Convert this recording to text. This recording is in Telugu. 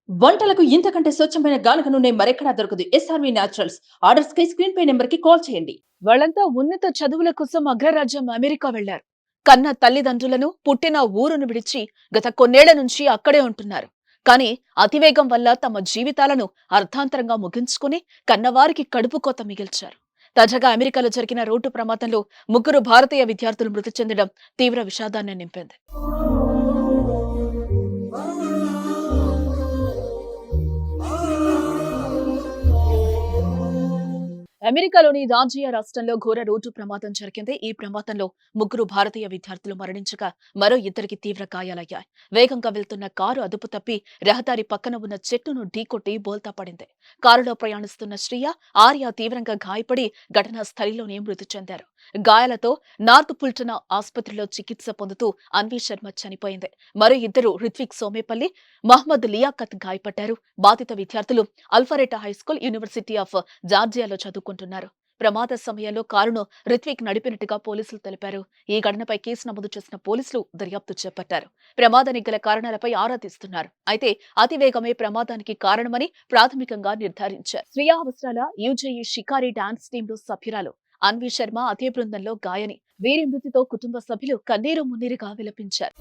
వంటలకు ఇంతకంటే స్వచ్ఛమైన గానుగ నూనె మరెక్కడా దొరకదు. SRV naturals. ఆర్డర్స్ కై స్క్రీన్ పై నెంబర్ కి కాల్ చేయండి. వాళ్ళంతా ఉన్నత చదువుల కోసం అగ్రరాజ్యం అమెరికా వెళ్లారు. కన్న తల్లిదండ్రులను, పుట్టిన ఊరును విడిచి గత కొన్నేళ్ల నుంచి అక్కడే ఉంటున్నారు. కానీ అతివేగం వల్ల తమ జీవితాలను అర్థాంతరంగా ముగించుకుని కన్నవారికి కడుపు కోత మిగిల్చారు. తాజాగా అమెరికాలో జరిగిన రోడ్డు ప్రమాదంలో ముగ్గురు భారతీయ విద్యార్థులు మృతి చెందడం తీవ్ర విషాదాన్ని నింపింది. అమెరికాలోని జార్జియా రాష్ట్రంలో ఘోర రోడ్డు ప్రమాదం జరిగింది. ఈ ప్రమాదంలో ముగ్గురు భారతీయ విద్యార్థులు మరణించగా మరో ఇద్దరికి తీవ్ర గాయాలయ్యాయి. వేగంగా వెళ్తున్న కారు అదుపు తప్పి రహదారి పక్కన ఉన్న చెట్టును ఢీకొట్టి బోల్తా పడింది. కారులో ప్రయాణిస్తున్న శ్రియ, ఆర్య తీవ్రంగా గాయపడి ఘటనా స్థలిలోనే మృతి చెందారు. గాయాలతో నార్త్ పుల్టన్ ఆసుపత్రిలో చికిత్స పొందుతూ అన్వీ శర్మ చనిపోయింది. మరో ఇద్దరు రిత్విక్ సోమేపల్లి, మహ్మద్ లియాఖత్ గాయపడ్డారు. బాధిత విద్యార్థులు అల్ఫరెటా హైస్కూల్, యూనివర్సిటీ ఆఫ్ జార్జియాలో చదువుకుంటున్నారు. ప్రమాద సమయంలో కారును రిత్విక్ నడిపినట్టుగా పోలీసులు తెలిపారు. ఈ ఘటనపై కేసు నమోదు చేసిన పోలీసులు దర్యాప్తు చేపట్టారు. ప్రమాదానికి గల కారణాలపై ఆరా తీస్తున్నారు. అయితే అతివేగమే ప్రమాదానికి కారణమని ప్రాథమికంగా నిర్ధారించారు. శ్రియా అవసరాల యూజేఈ షికారి డాన్స్ టీంలో సభ్యురాలు అన్వీ శర్మ అదే బృందంలో గాయని. వీరి మృతితో కుటుంబ సభ్యులు కన్నీరు మున్నీరుగా విలపించారు.